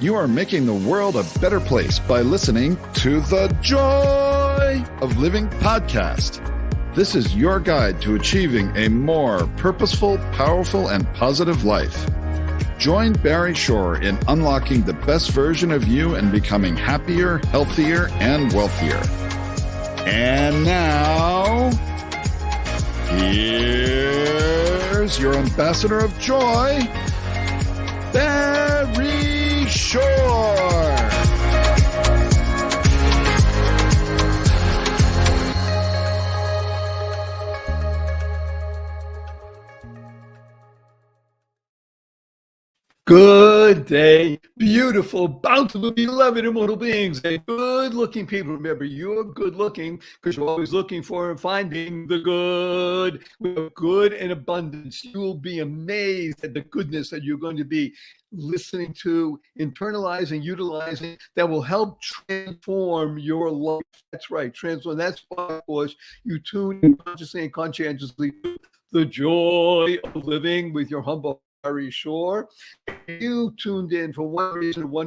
You are making the world a better place by listening to the Joy of Living podcast. This is your guide to achieving a more purposeful, powerful, and positive life. Join Barry Shore in unlocking the best version of you and becoming happier, healthier, and wealthier. And now, here's your ambassador of joy, Barry Shore. Good day, beautiful, bountiful, beloved, immortal beings, and good-looking people. Remember, you're good-looking because you're always looking for and finding the good. We have good in abundance. You will be amazed at the goodness that you're going to be listening to, internalizing, utilizing, that will help transform your life. That's right, transform. That's why, of course, you tune in consciously and conscientiously to the joy of living with your humble Barry Shore. You tuned in for one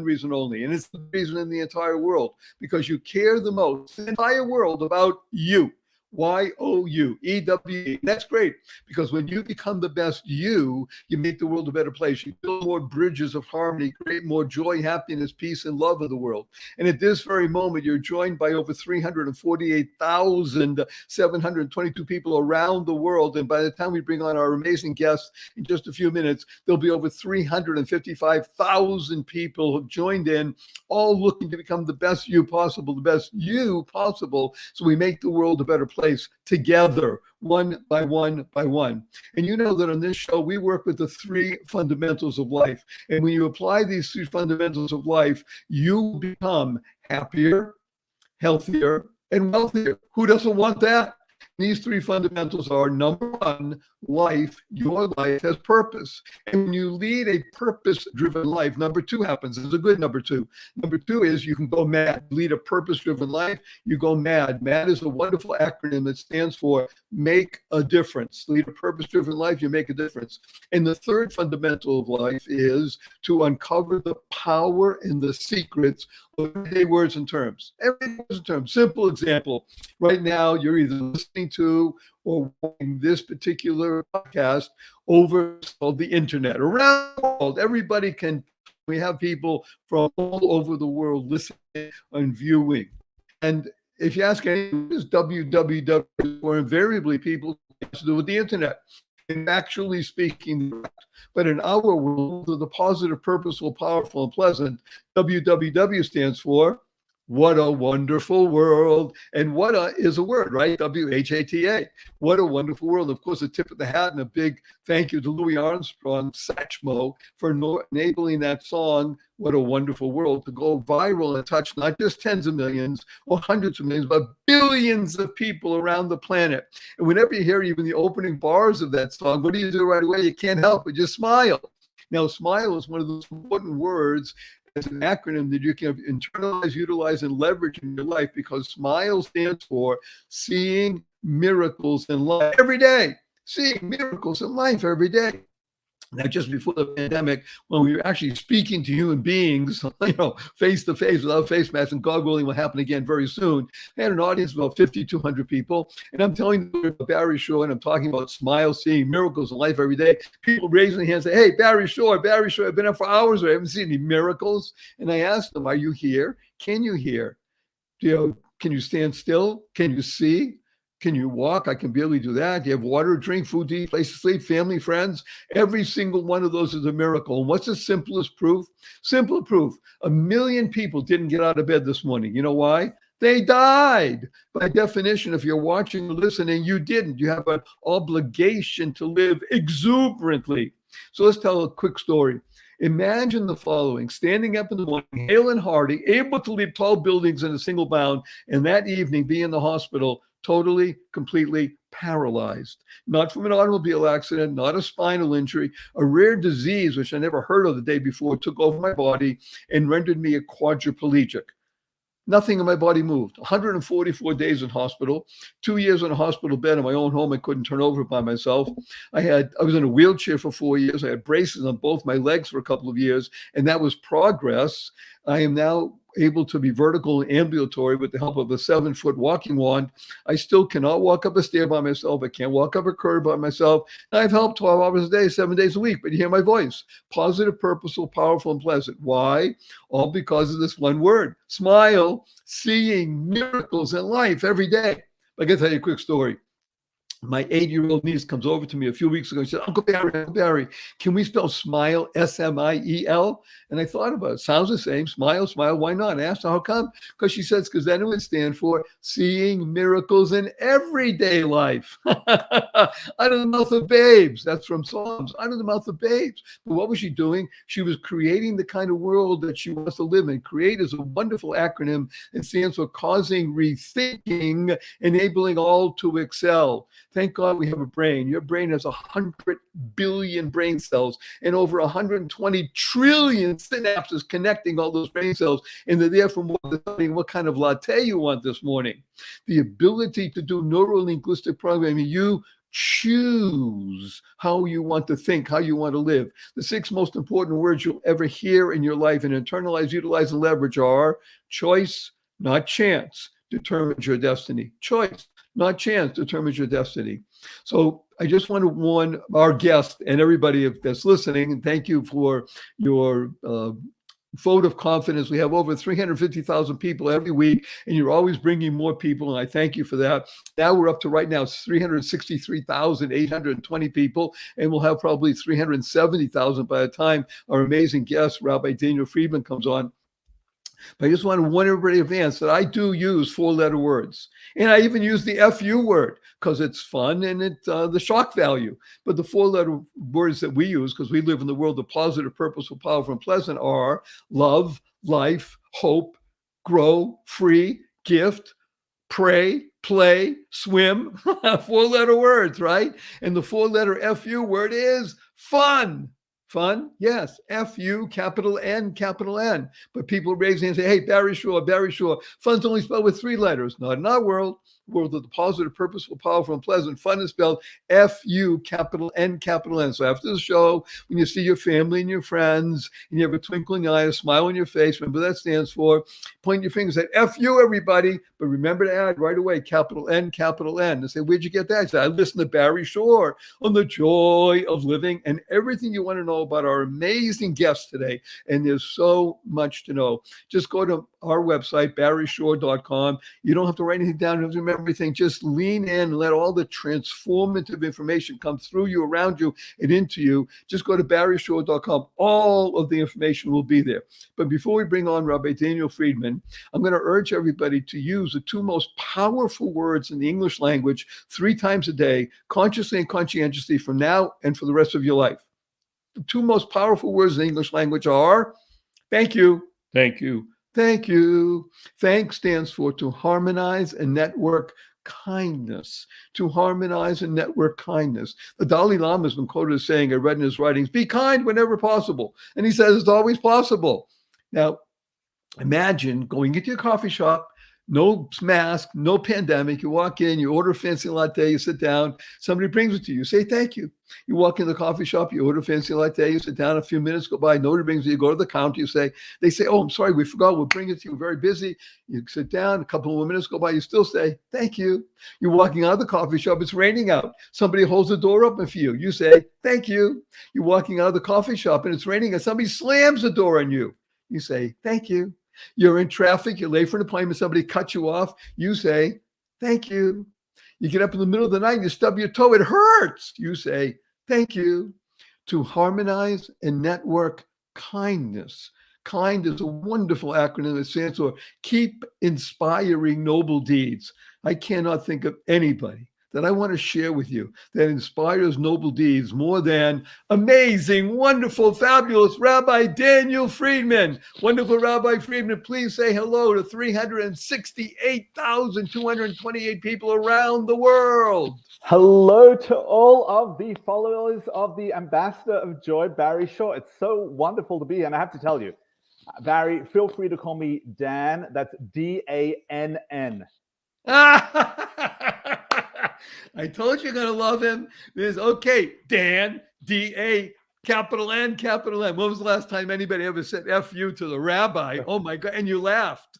reason only, and it's the reason in the entire world, because you care the most in the entire world about you. Y-O-U-E-W-E. That's great, because when you become the best you make the world a better place. You build more bridges of harmony, create more joy, happiness, peace, and love of the world. And at this very moment, you're joined by over 348,722 people around the world. And by the time we bring on our amazing guests in just a few minutes, there'll be over 355,000 people who've joined in, all looking to become the best you possible, so we make the world a better place together, one by one by one. And you know that on this show, we work with the three fundamentals of life. And when you apply these three fundamentals of life, you become happier, healthier, and wealthier. Who doesn't want that? These three fundamentals are: number one, life, your life has purpose. And when you lead a purpose-driven life, number two happens. It's a good number two. Number two is you can go mad. Lead a purpose-driven life, you go mad. MAD is a wonderful acronym that stands for make a difference. Lead a purpose-driven life, you make a difference. And the third fundamental of life is to uncover the power and the secrets of everyday words and terms. Everyday words and terms. Simple example. Right now, you're either listening to or watching this particular podcast over the internet. Around the world, everybody can. We have people from all over the world listening and viewing. And if you ask anyone, what is www, or invariably people have to do with the internet. And actually speaking, but in our world, the positive, purposeful, powerful, and pleasant, www stands for what a wonderful world. And what a is a word, right? W-H-A-T-A. What a wonderful world. Of course, a tip of the hat and a big thank you to Louis Armstrong, Satchmo, for enabling that song, What a Wonderful World, to go viral and touch not just tens of millions or hundreds of millions, but billions of people around the planet. And whenever you hear even the opening bars of that song, what do you do right away? You can't help but just smile. Now, smile is one of those important words. It's an acronym that you can internalize, utilize, and leverage in your life, because SMILE stands for seeing miracles in life every day. Seeing miracles in life every day. Now, just before the pandemic, when we were actually speaking to human beings, face to face without face masks, and God willing will happen again very soon, I had an audience of about 5,200 people, and I'm telling you about Barry Shore, and I'm talking about SMILE, seeing miracles in life every day. People raising their hands, say, "Hey, Barry Shore, I've been up for hours, I haven't seen any miracles." And I asked them, "Are you here? Can you hear? Can you stand still? Can you see? Can you walk? I can barely do that. Do you have water, drink, food to eat, place to sleep, family, friends?" Every single one of those is a miracle. And what's the simplest proof? Simple proof. 1 million people didn't get out of bed this morning. You know why? They died. By definition, if you're watching or listening, you didn't. You have an obligation to live exuberantly. So let's tell a quick story. Imagine the following: standing up in the morning, hale and hearty, able to leap tall buildings in a single bound, and that evening be in the hospital, totally, completely paralyzed. Not from an automobile accident, not a spinal injury, a rare disease, which I never heard of the day before, took over my body and rendered me a quadriplegic. Nothing in my body moved. 144 days in hospital, 2 years in a hospital bed in my own home. I couldn't turn over by myself. I was in a wheelchair for 4 years. I had braces on both my legs for a couple of years, and that was progress. I am now able to be vertical and ambulatory with the help of a 7-foot walking wand. I still cannot walk up a stair by myself. I can't walk up a curb by myself. I've helped 12 hours a day, 7 days a week, but you hear my voice. Positive, purposeful, powerful, and pleasant. Why? All because of this one word, smile, seeing miracles in life every day. I can tell you a quick story. My 8-year-old niece comes over to me a few weeks ago and said, Uncle Barry, can we spell smile, S-M-I-E-L? And I thought about it. Sounds the same. Smile, smile. Why not? I asked her, how come? Because she says, because then it would stand for seeing miracles in everyday life. Out of the mouth of babes. That's from Psalms. Out of the mouth of babes. But what was she doing? She was creating the kind of world that she wants to live in. CREATE is a wonderful acronym. It stands for causing rethinking, enabling all to excel. Thank God we have a brain. Your brain has 100 billion brain cells and over 120 trillion synapses connecting all those brain cells. And they're there for more than deciding what kind of latte you want this morning. The ability to do neuro-linguistic programming, you choose how you want to think, how you want to live. The 6 most important words you'll ever hear in your life and internalize, utilize, and leverage are choice, not chance, determines your destiny. Choice, not chance, determines your destiny. So I just want to warn our guest and everybody that's listening, and thank you for your vote of confidence. We have over 350,000 people every week, and you're always bringing more people, and I thank you for that. Now we're up to right now 363,820 people, and we'll have probably 370,000 by the time our amazing guest, Rabbi Daniel Friedman, comes on. But I just want to warn everybody in advance that I do use 4-letter words. And I even use the FU word because it's fun and it's the shock value. But the 4-letter words that we use, because we live in the world of positive, purposeful, powerful, and pleasant, are love, life, hope, grow, free, gift, pray, play, swim. 4-letter words, right? And the 4-letter FU word is fun. Fun? Yes. F-U, capital N, capital N. But people raise their hand and say, hey, Barry Shore. Fun's only spelled with 3 letters. Not in our world. World of the positive, purposeful, powerful, and pleasant. Fun is spelled F-U, capital N, capital N. So after the show, when you see your family and your friends, and you have a twinkling eye, a smile on your face, remember that stands for, point your fingers at F-U, everybody. But remember to add right away, capital N, capital N. And say, where'd you get that? I said, I listened to Barry Shore on the joy of living and everything you want to know about our amazing guests today. And there's so much to know. Just go to our website, barryshore.com. You don't have to write anything down. You don't have to remember everything. Just lean in and let all the transformative information come through you, around you, and into you. Just go to barryshore.com. All of the information will be there. But before we bring on Rabbi Daniel Friedman, I'm going to urge everybody to use the 2 most powerful words in the English language 3 times a day, consciously and conscientiously, from now and for the rest of your life. The 2 most powerful words in the English language are thank you, thank you, thank you. Thank stands for to harmonize and network kindness. To harmonize and network kindness. The Dalai Lama has been quoted as saying, I read in his writings, be kind whenever possible. And he says it's always possible. Now, imagine going into your coffee shop, no mask, no pandemic. You walk in, you order a fancy latte, you sit down, somebody brings it to you, you say thank you. You walk in the coffee shop, you order a fancy latte, you sit down, a few minutes go by, nobody brings it, you go to the counter, they say, oh, I'm sorry, we forgot, we'll bring it to you, we're very busy. You sit down, a couple more minutes go by, you still say, thank you. You're walking out of the coffee shop, it's raining out. Somebody holds the door open for you. You say, thank you. You're walking out of the coffee shop and it's raining and somebody slams the door on you. You say, thank you. You're in traffic, you're late for an appointment, somebody cuts you off, you say, thank you. You get up in the middle of the night, you stub your toe, it hurts. You say, thank you. To harmonize and network kindness. KIND is a wonderful acronym that stands for Keep Inspiring Noble Deeds. I cannot think of anybody that I want to share with you that inspires noble deeds more than amazing, wonderful, fabulous Rabbi Daniel Friedman. Wonderful Rabbi Friedman, please say hello to 368,228 people around the world. Hello to all of the followers of the Ambassador of Joy, Barry Shore. It's so wonderful to be here. And I have to tell you, Barry, feel free to call me Dan. That's D-A-N-N. I told you you're going to love him. Okay, Dan, D-A, capital N, capital M. When was the last time anybody ever said F you to the rabbi? Oh my God, and you laughed.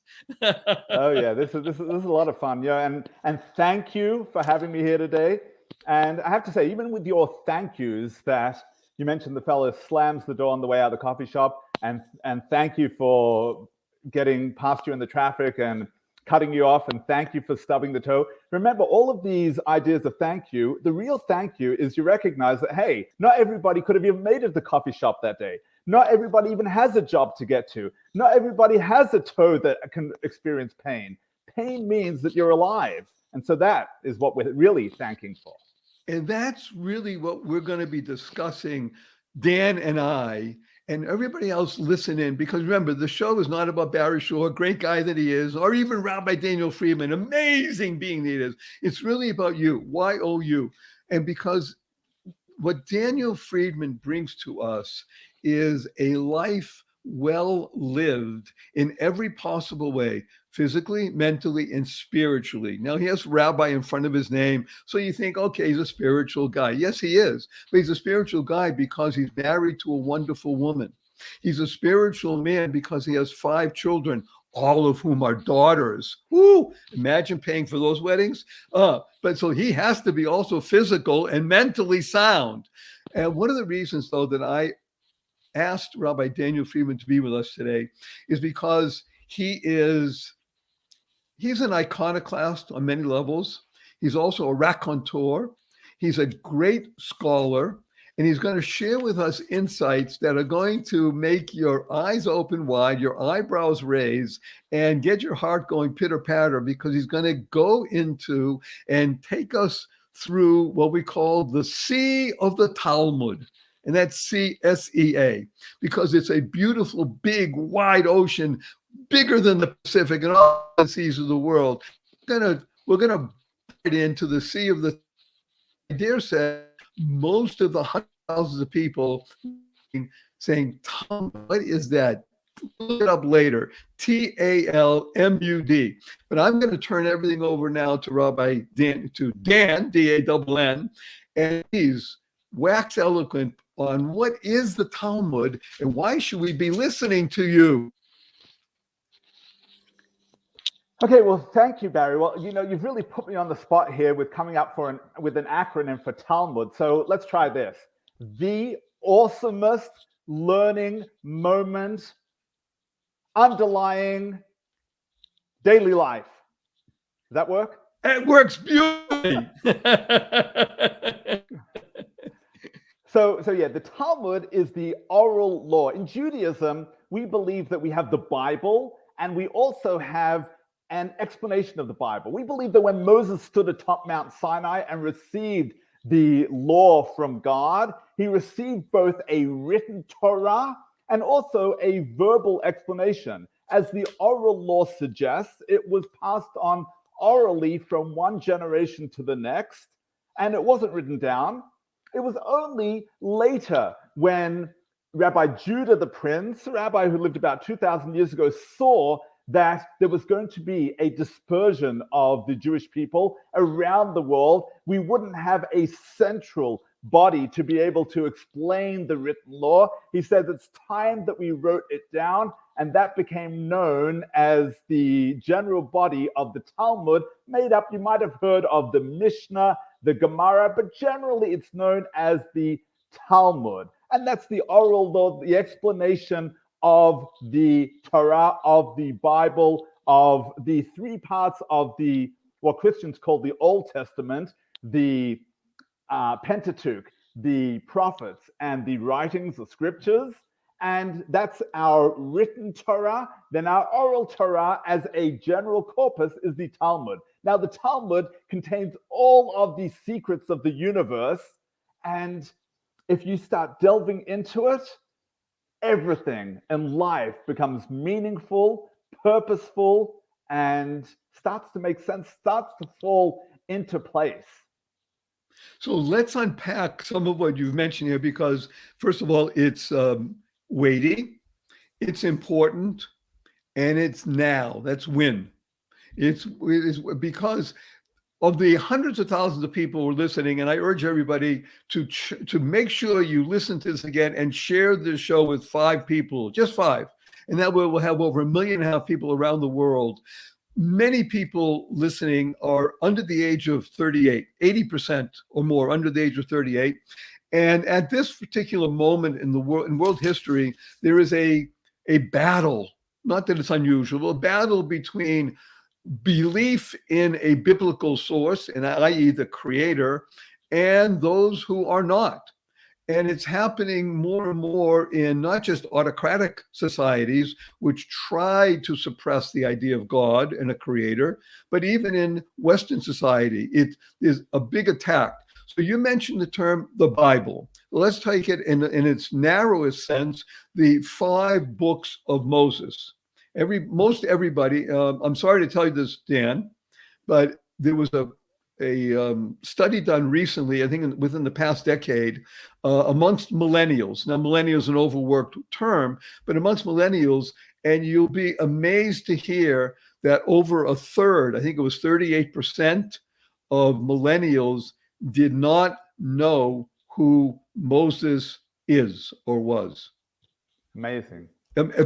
Oh yeah, this is a lot of fun. Yeah, and thank you for having me here today. And I have to say, even with your thank yous, that you mentioned the fellow slams the door on the way out of the coffee shop, and thank you for getting past you in the traffic and cutting you off, and thank you for stubbing the toe. Remember, all of these ideas of thank you, the real thank you is you recognize that, hey, not everybody could have even made it to the coffee shop that day. Not everybody even has a job to get to. Not everybody has a toe that can experience pain. Pain means that you're alive. And so that is what we're really thanking for. And that's really what we're going to be discussing, Dan and I, and everybody else listen in, because remember, the show is not about Barry Shore, great guy that he is, or even Rabbi Daniel Friedman, amazing being that he is. It's really about you, Y-O-U. And because what Daniel Friedman brings to us is a life well lived in every possible way, physically, mentally, and spiritually. Now, he has rabbi in front of his name, so you think, okay, he's a spiritual guy. Yes, he is, but he's a spiritual guy because he's married to a wonderful woman. He's a spiritual man because he has 5 children, all of whom are daughters. Woo! Imagine paying for those weddings. But so he has to be also physical and mentally sound. And one of the reasons, though, that I asked Rabbi Daniel Friedman to be with us today is because he's an iconoclast on many levels. He's also a raconteur. He's a great scholar, and he's going to share with us insights that are going to make your eyes open wide, your eyebrows raise, and get your heart going pitter-patter, because he's going to go into and take us through what we call the Sea of the Talmud. And that's C-S-E-A, because it's a beautiful, big, wide ocean, bigger than the Pacific and all the seas of the world. We're gonna get into the Sea of the, I dare say, most of the hundreds of thousands of people saying, Talmud, what is that? Look it up later. T-A-L-M-U-D. But I'm going to turn everything over now to Rabbi Dan, D-A-N-N, and he's wax eloquent on what is the Talmud and why should we be listening to you. Okay, well, thank you, Barry. Well, you've really put me on the spot here with coming up with an acronym for Talmud. So let's try this. The awesomest learning moment underlying daily life. Does that work? It works beautifully. So yeah, the Talmud is the oral law. In Judaism, we believe that we have the Bible, and we also have an explanation of the Bible. We believe that when Moses stood atop Mount Sinai and received the law from God, he received both a written Torah and also a verbal explanation. As the oral law suggests, it was passed on orally from one generation to the next, and it wasn't written down. It was only later when Rabbi Judah the Prince, a rabbi who lived about 2,000 years ago, saw that there was going to be a dispersion of the Jewish people around the world. We wouldn't have a central body to be able to explain the written law. He said it's time that we wrote it down, and that became known as the general body of the Talmud, made up, you might have heard of the Mishnah, the Gemara, but generally it's known as the Talmud. And that's the oral law, the explanation of the Torah, of the Bible, of the 3 parts of the what Christians call the Old Testament, the Pentateuch, the prophets, and the writings, the scriptures. And that's our written Torah. Then our oral Torah as a general corpus is the Talmud. Now, the Talmud contains all of the secrets of the universe. And if you start delving into it, everything in life becomes meaningful, purposeful, and starts to make sense, starts to fall into place. So let's unpack some of what you've mentioned here, because first of all, it's weighty, It's important, and it's now. That's when. It is because of the hundreds of thousands of people who are listening, and I urge everybody to make sure you listen to this again and share this show with 5 people, just 5. And that way we'll have over 1.5 million people around the world. Many people listening are under the age of 38, 80% or more under the age of 38. And at this particular moment in the world, in world history, there is a battle, not that it's unusual, a battle between belief in a biblical source, and i.e. the creator, and those who are not. And it's happening more and more in not just autocratic societies, which try to suppress the idea of God and a creator, but even in Western society, it is a big attack. So you mentioned the term the Bible. Let's take it in its narrowest sense, the 5 books of Moses. Most everybody, I'm sorry to tell you this, Dan, but there was a study done recently, I think within the past decade, amongst millennials. Now, millennials is an overworked term, but amongst millennials, and you'll be amazed to hear that over a third, I think it was 38% of millennials did not know who Moses is or was. Amazing.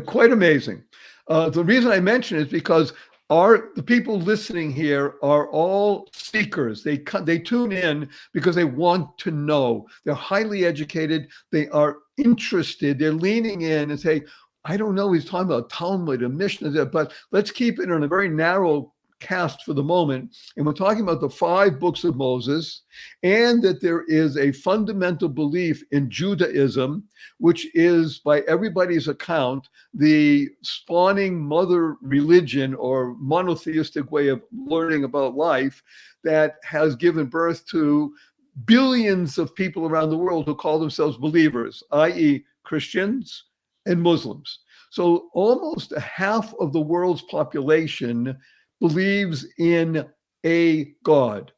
Quite amazing. The reason I mention it is because the people listening here are all seekers. They tune in because they want to know. They're highly educated. They are interested. They're leaning in and say, I don't know, he's talking about Talmud and Mishnah, but let's keep it on a very narrow cast for the moment. And we're talking about the 5 books of Moses, and that there is a fundamental belief in Judaism, which is, by everybody's account, the spawning mother religion or monotheistic way of learning about life that has given birth to billions of people around the world who call themselves believers, i.e. Christians and Muslims. So almost half of the world's population believes in a God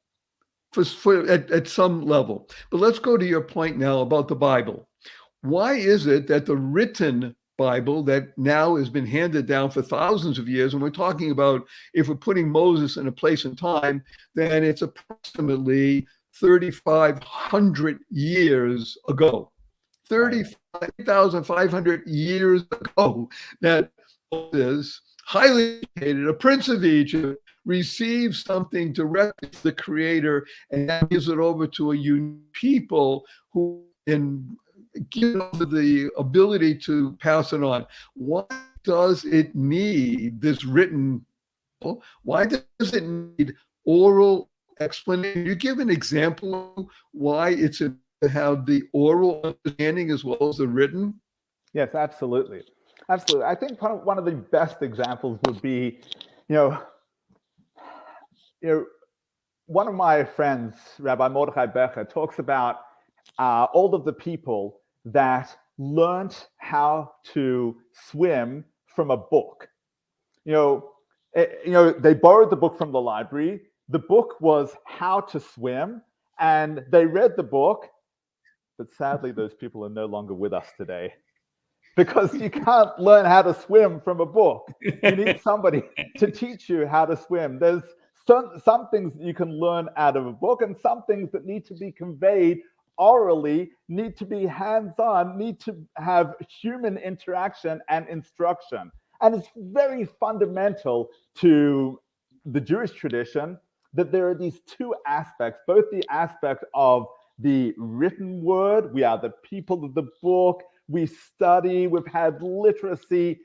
at some level. But let's go to your point now about the Bible. Why is it that the written Bible that now has been handed down for thousands of years, and we're talking about, if we're putting Moses in a place and time, then it's approximately 3,500 years ago. 35,500 years ago, that Moses, highly educated, a prince of Egypt, receives something directly from the creator and that gives it over to a unique people who give over the ability to pass it on. Why does it need this written? Why does it need oral explanation? You give an example of why it's to have the oral understanding as well as the written? Yes, absolutely. Absolutely. I think one of the best examples would be, one of my friends, Rabbi Mordechai Becher, talks about all of the people that learned how to swim from a book. They borrowed the book from the library. The book was How to Swim, and they read the book, but sadly, those people are no longer with us today. Because you can't learn how to swim from a book. You need somebody to teach you how to swim. There's some things that you can learn out of a book, and some things that need to be conveyed orally, need to be hands-on, need to have human interaction and instruction. And it's very fundamental to the Jewish tradition that there are these 2 aspects, both the aspect of the written word, we are the people of the book, we study, we've had literacy,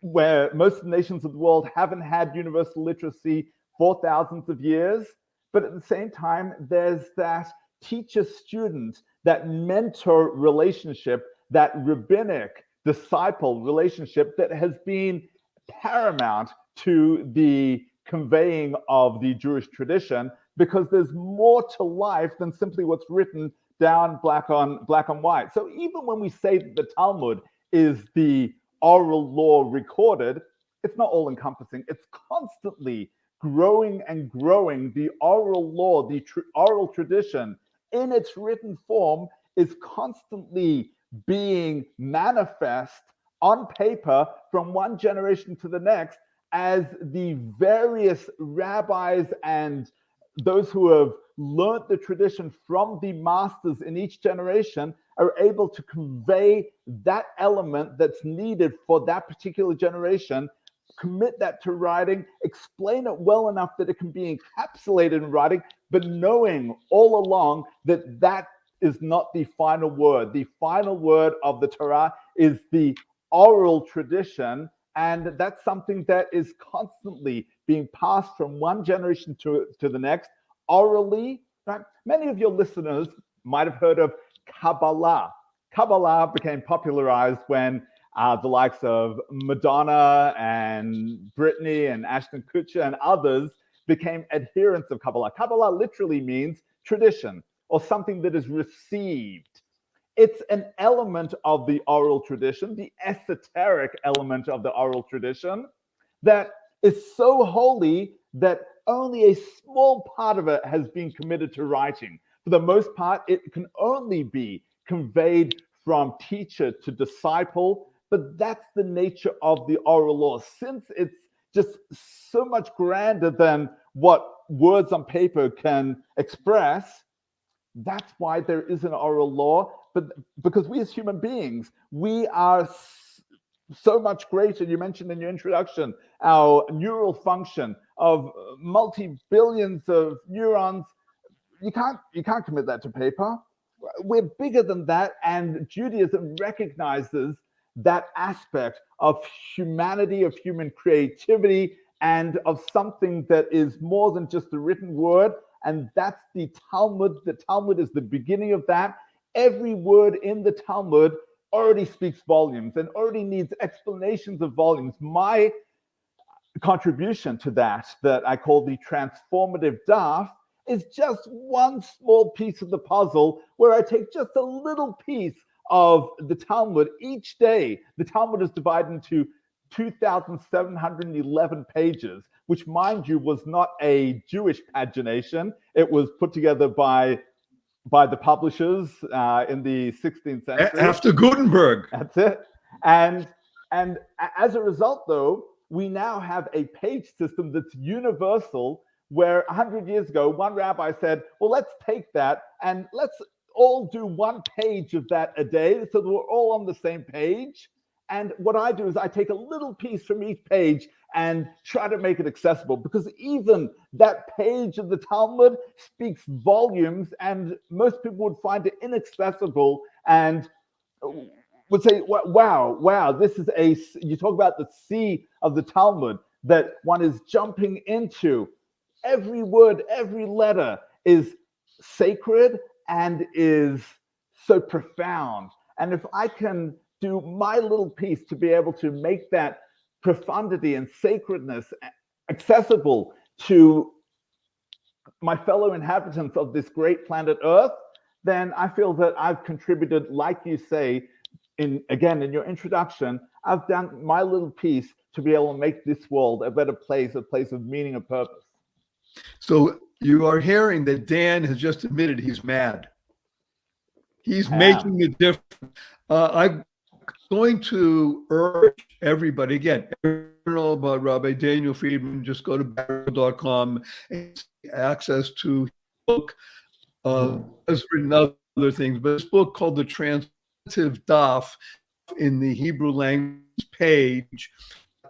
where most of the nations of the world haven't had universal literacy for thousands of years. But at the same time, there's that teacher-student, that mentor relationship, that rabbinic disciple relationship that has been paramount to the conveying of the Jewish tradition, because there's more to life than simply what's written down black on white. So even when we say that the Talmud is the oral law recorded, it's not all encompassing. It's constantly growing and growing. The oral law, the oral tradition in its written form is constantly being manifest on paper from one generation to the next as the various rabbis and those who have learned the tradition from the masters in each generation are able to convey that element that's needed for that particular generation, commit that to writing, explain it well enough that it can be encapsulated in writing, but knowing all along that that is not the final word. The final word of the Torah is the oral tradition, and that's something that is constantly being passed from one generation to the next, orally. Right? Many of your listeners might have heard of Kabbalah. Kabbalah became popularized when the likes of Madonna and Britney and Ashton Kutcher and others became adherents of Kabbalah. Kabbalah literally means tradition or something that is received. It's an element of the oral tradition, the esoteric element of the oral tradition, that is so holy that only a small part of it has been committed to writing. For the most part, it can only be conveyed from teacher to disciple, but that's the nature of the oral law. Since it's just so much grander than what words on paper can express, that's why there is an oral law. But because we as human beings, we are so much greater. You mentioned in your introduction our neural function of multi-billions of neurons. You can't commit that to paper. We're bigger than that, and Judaism recognizes that aspect of humanity, of human creativity, and of something that is more than just a written word, and that's the Talmud. The Talmud is the beginning of that. Every word in the Talmud already speaks volumes and already needs explanations of volumes. My contribution to that I call the transformative daf, is just one small piece of the puzzle where I take just a little piece of the Talmud each day. The Talmud is divided into 2,711 pages, which, mind you, was not a Jewish pagination. It was put together by the publishers in the 16th century. After Gutenberg. That's it. And as a result, though, we now have a page system that's universal, where 100 years ago, one rabbi said, well, let's take that and let's all do one page of that a day so that we're all on the same page. And what I do is I take a little piece from each page and try to make it accessible, because even that page of the Talmud speaks volumes, and most people would find it inaccessible and would say, wow, this is you talk about the sea of the Talmud that one is jumping into. Every word, every letter is sacred and is so profound. And if I can do my little piece to be able to make that profundity and sacredness accessible to my fellow inhabitants of this great planet Earth, then I feel that I've contributed, like you say, in your introduction, I've done my little piece to be able to make this world a better place, a place of meaning and purpose. So you are hearing that Dan has just admitted he's mad. He's making a difference. I'm going to urge everybody, again, if you know about Rabbi Daniel Friedman, just go to barrow.com and access to his book. Has written other things, but this book called The Transformative Daf in the Hebrew language page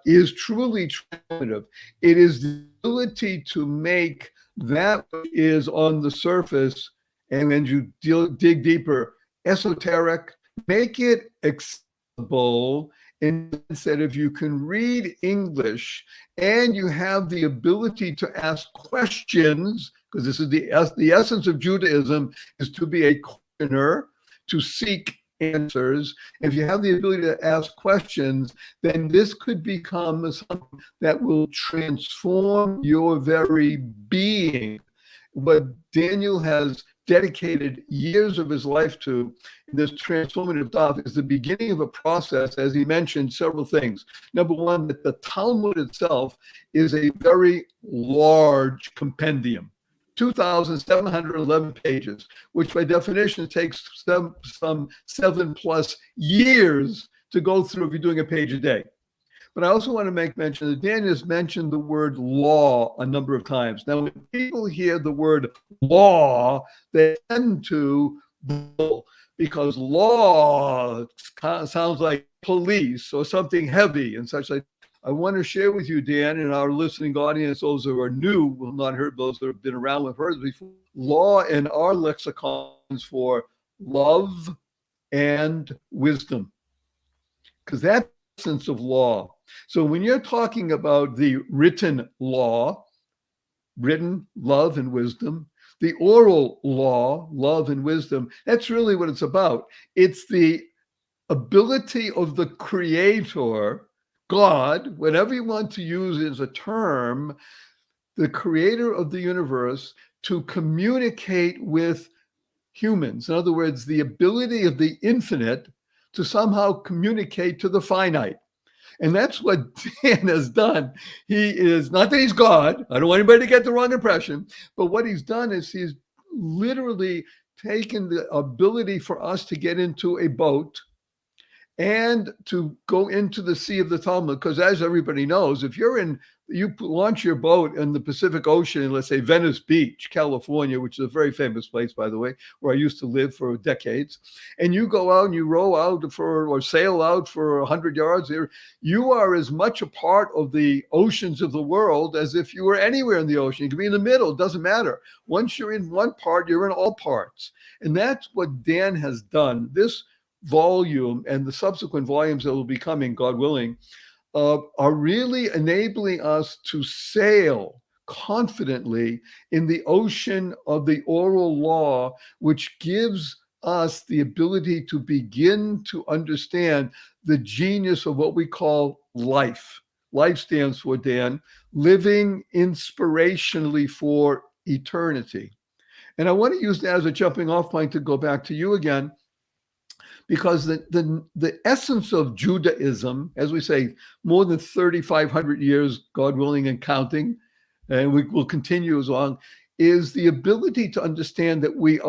is truly transformative. It is the ability to make that which is on the surface, and then you dig deeper, esoteric, make it accessible, in the sense that if you can read English and you have the ability to ask questions, because this is the essence of Judaism, is to be a questioner, to seek answers. If you have the ability to ask questions, then this could become something that will transform your very being. What Daniel has dedicated years of his life to in this transformative daf is the beginning of a process, as he mentioned, several things. Number one, that the Talmud itself is a very large compendium. 2,711 pages, which by definition takes some 7+ years to go through if you're doing a page a day. But I also want to make mention that Dan has mentioned the word law a number of times. Now, when people hear the word law, they tend to because law sounds like police or something heavy and such like. I want to share with you, Dan, and our listening audience, those who are new will not heard, those that have been around have heard before. Law in our lexicon is for love and wisdom, because that's the essence of law. So when you're talking about the written law, written love and wisdom, the oral law, love and wisdom, that's really what it's about. It's the ability of the creator, God, whatever you want to use as a term, the creator of the universe, to communicate with humans. In other words, the ability of the infinite to somehow communicate to the finite. And that's what Dan has done. He is, not that he's God, I don't want anybody to get the wrong impression, but what he's done is he's literally taken the ability for us to get into a boat and to go into the sea of the Talmud, because as everybody knows, if you launch your boat in the Pacific Ocean in, let's say, Venice Beach, California, which is a very famous place, by the way, where I used to live for decades, and you go out and you row out or sail out for 100 yards, you are as much a part of the oceans of the world as if you were anywhere in the ocean. You can be in the middle, it doesn't matter. Once you're in one part, you're in all parts. And that's what Dan has done. This volume and the subsequent volumes that will be coming, God willing, are really enabling us to sail confidently in the ocean of the oral law, which gives us the ability to begin to understand the genius of what we call life. Life stands for, Dan, living inspirationally for eternity. And I want to use that as a jumping off point to go back to you again, because the essence of Judaism, as we say, more than 3,500 years, God willing, and counting, and we will continue as long, is the ability to understand that we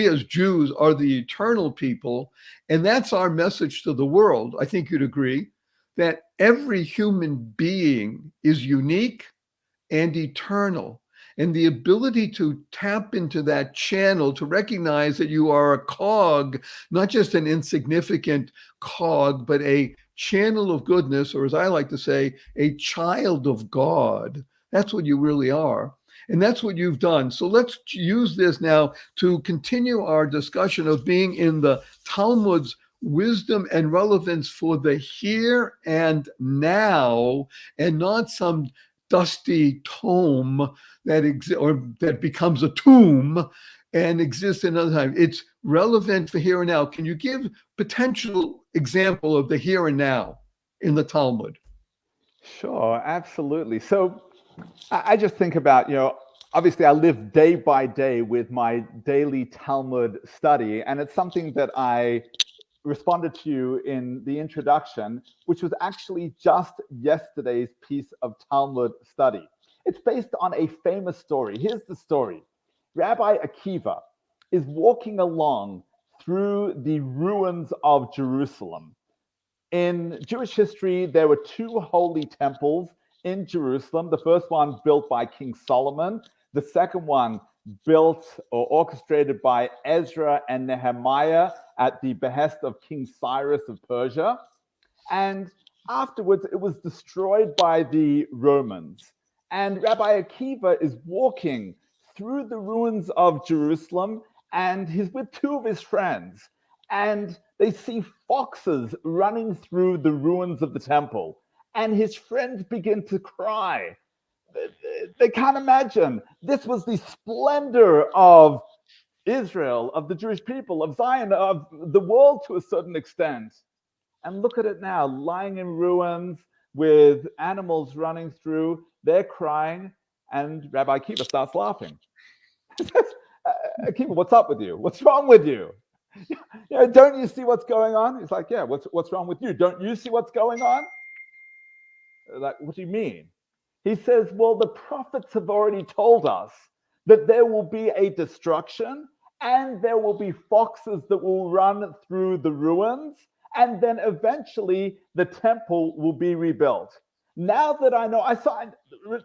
as Jews are the eternal people, and that's our message to the world. I think you'd agree that every human being is unique and eternal. And the ability to tap into that channel, to recognize that you are a cog, not just an insignificant cog, but a channel of goodness, or as I like to say, a child of God. That's what you really are. And that's what you've done. So let's use this now to continue our discussion of being in the Talmud's wisdom and relevance for the here and now, and not some dusty tome that becomes a tomb and exists another time. It's relevant for here and now. Can you give potential example of the here and now in the Talmud? Sure, absolutely. So I just think about, obviously I live day by day with my daily Talmud study, and it's something that I responded to you in the introduction, which was actually just yesterday's piece of Talmud study. It's based on a famous story. Here's the story. Rabbi Akiva is walking along through the ruins of Jerusalem. In Jewish history, there were two holy temples in Jerusalem. The first one built by King Solomon. The second one built or orchestrated by Ezra and Nehemiah at the behest of King Cyrus of Persia. And afterwards, it was destroyed by the Romans. And Rabbi Akiva is walking through the ruins of Jerusalem, and he's with two of his friends. And they see foxes running through the ruins of the temple. And his friends begin to cry. They can't imagine. This was the splendor of Israel, of the Jewish people, of Zion, of the world to a certain extent. And look at it now, lying in ruins with animals running through. They're crying, and Rabbi Akiva starts laughing. Akiva, what's up with you? What's wrong with you? Don't you see what's going on? He's like, yeah, what's wrong with you? Don't you see what's going on? Like, what do you mean? He says, well, the prophets have already told us that there will be a destruction and there will be foxes that will run through the ruins. and then eventually the temple will be rebuilt. Now that I know, I saw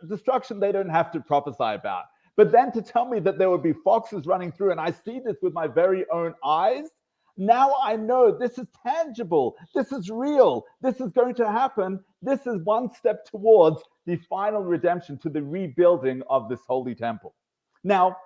destruction they don't have to prophesy about. But then to tell me that there would be foxes running through, and I see this with my very own eyes, now I know this is tangible. This is real. This is going to happen. This is one step towards the final redemption, to the rebuilding of this holy temple. Now,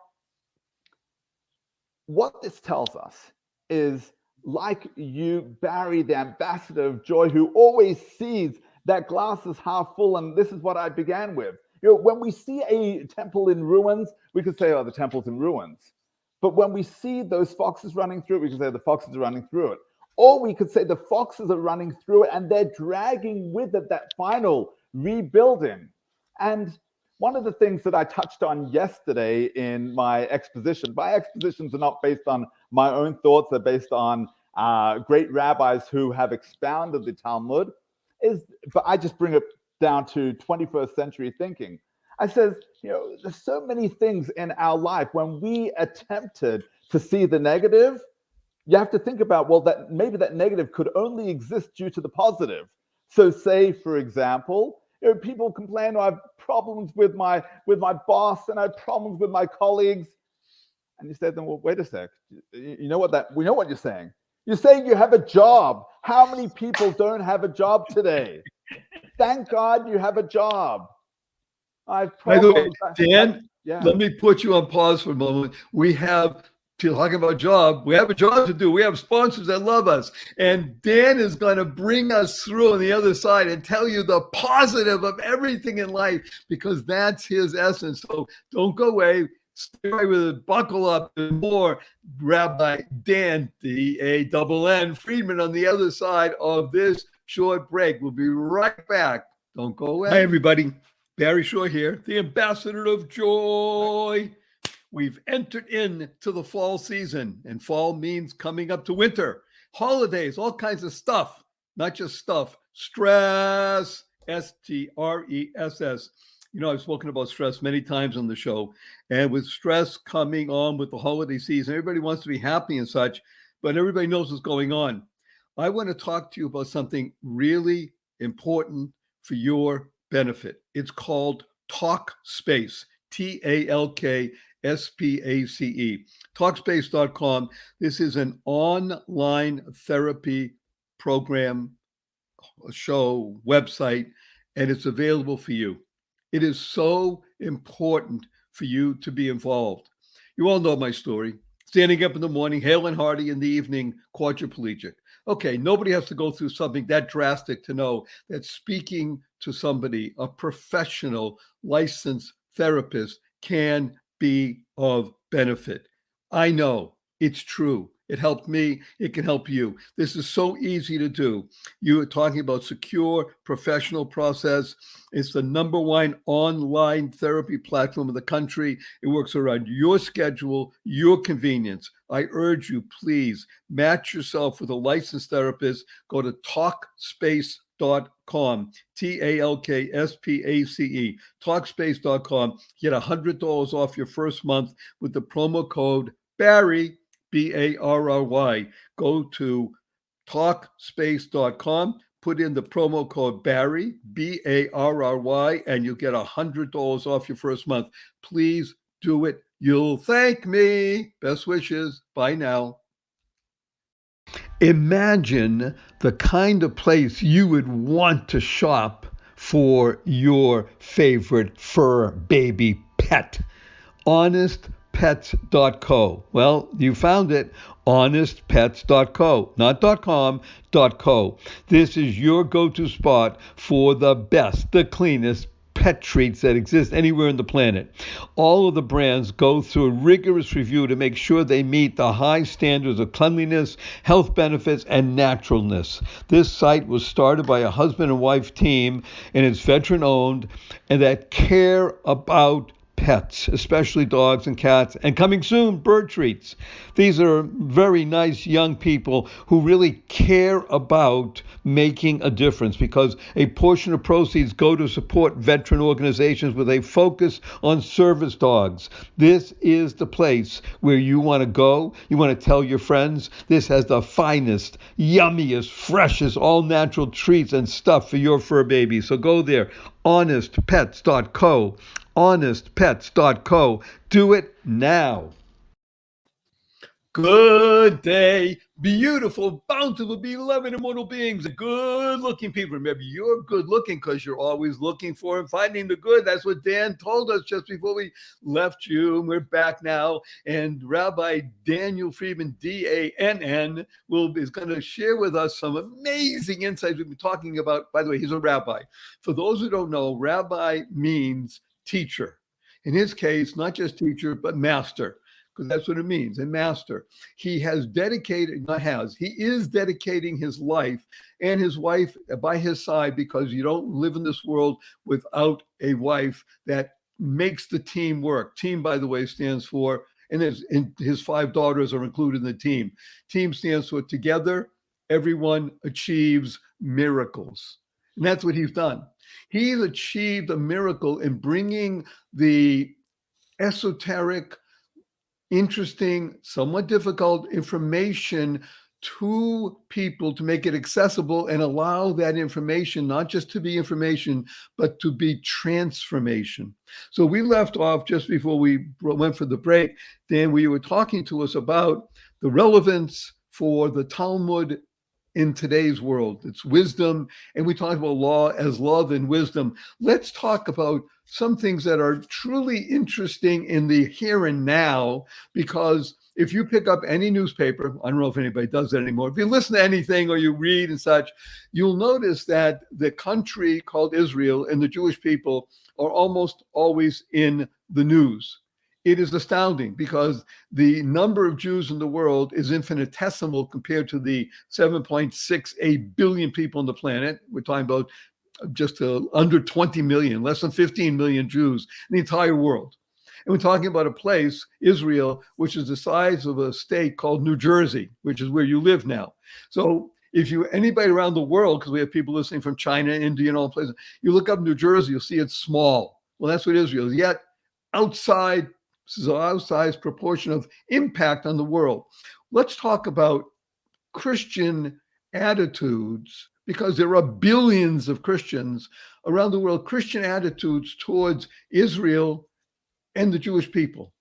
what this tells us is, like you, Barry, the ambassador of joy, who always sees that glass is half full, and this is what I began with. When we see a temple in ruins, we could say, oh, the temple's in ruins. But when we see those foxes running through it, we could say the foxes are running through it. Or we could say the foxes are running through it and they're dragging with it that final rebuilding. And one of the things that I touched on yesterday in my expositions are not based on my own thoughts, they're based on great rabbis who have expounded the Talmud, but I just bring it down to 21st century thinking. I says, there's so many things in our life when we attempted to see the negative, you have to think about, well, that maybe that negative could only exist due to the positive. So say, for example, people complain, I have problems with my boss, and I have problems with my colleagues. And you say to them, well, wait a sec. We know what you're saying. You're saying you have a job. How many people don't have a job today? Thank God you have a job. By the way, Dan, Let me put you on pause for a moment. We have, talking about job, we have a job to do. We have sponsors that love us. And Dan is going to bring us through on the other side and tell you the positive of everything in life, because that's his essence. So don't go away. Stay right with it. Buckle up. There's more Rabbi Dan, D-A-N-N, Friedman on the other side of this short break. We'll be right back. Don't go away. Hi, everybody. Barry Shore here, the ambassador of joy. We've entered into the fall season, and fall means coming up to winter, holidays, all kinds of stuff, not just stuff, stress, S-T-R-E-S-S. I've spoken about stress many times on the show, and with stress coming on with the holiday season, everybody wants to be happy and such, but everybody knows what's going on. I want to talk to you about something really important for your benefit. It's called Talkspace, Talkspace, Talkspace.com. This is an online therapy program, a show, website, and it's available for you. It is so important for you to be involved. You all know my story. Standing up in the morning, hale and hearty, in the evening, quadriplegic. Okay, nobody has to go through something that drastic to know that speaking to somebody, a professional, licensed therapist, can be of benefit. I know it's true. It helped me. It can help you. This is so easy to do. You are talking about secure, professional process. It's the number one online therapy platform in the country. It works around your schedule, your convenience. I urge you, please match yourself with a licensed therapist. Go to Talkspace.com, Talkspace, Talkspace.com. Get $100 off your first month with the promo code Barry, Barry. Go to Talkspace.com, put in the promo code Barry, Barry, and you'll get $100 off your first month. Please do it. You'll thank me. Best wishes. Bye now. Imagine the kind of place you would want to shop for your favorite fur baby pet. HonestPets.co. Well, you found it. HonestPets.co. Not .com, .co. This is your go-to spot for the best, the cleanest pet treats that exist anywhere on the planet. All of the brands go through a rigorous review to make sure they meet the high standards of cleanliness, health benefits, and naturalness. This site was started by a husband and wife team, and it's veteran-owned, and that care about pets, especially dogs and cats, and coming soon, bird treats. These are very nice young people who really care about making a difference, because a portion of proceeds go to support veteran organizations with a focus on service dogs. This is the place where you want to go. You want to tell your friends this has the finest, yummiest, freshest, all natural treats and stuff for your fur baby. So go there, honestpets.co. honestpets.co. Do it now. Good day, beautiful, bountiful, beloved, immortal beings, good-looking people. Remember, you're good-looking because you're always looking for and finding the good. That's what Dan told us just before we left you. We're back now, and Rabbi Daniel Friedman, D-A-N-N, is going to share with us some amazing insights we've been talking about. By the way, he's a rabbi. For those who don't know, rabbi means teacher. In his case, not just teacher, but master, because that's what it means, a master. He is dedicating his life and his wife by his side, because you don't live in this world without a wife that makes the team work. Team, by the way, stands for, and his 5 daughters are included in the team. Team stands for together, everyone achieves miracles. And that's what he's done. He's achieved a miracle in bringing the esoteric, interesting, somewhat difficult information to people, to make it accessible and allow that information not just to be information, but to be transformation. So we left off just before we went for the break, Dan, where you were talking to us about the relevance for the Talmud in today's world. It's wisdom, and we talked about law as love and wisdom. Let's talk about some things that are truly interesting in the here and now, because if you pick up any newspaper, I don't know if anybody does that anymore, if you listen to anything or you read and such, you'll notice that the country called Israel and the Jewish people are almost always in the news. It is astounding because the number of Jews in the world is infinitesimal compared to the 7.68 billion people on the planet. We're talking about just under 20 million, less than 15 million Jews in the entire world. And we're talking about a place, Israel, which is the size of a state called New Jersey, which is where you live now. So if anybody around the world, because we have people listening from China, India, and all places, you look up New Jersey, you'll see it's small. Well, that's what Israel is. Yet outsized proportion of impact on the world. Let's talk about Christian attitudes, because there are billions of Christians around the world, Christian attitudes towards Israel and the Jewish people,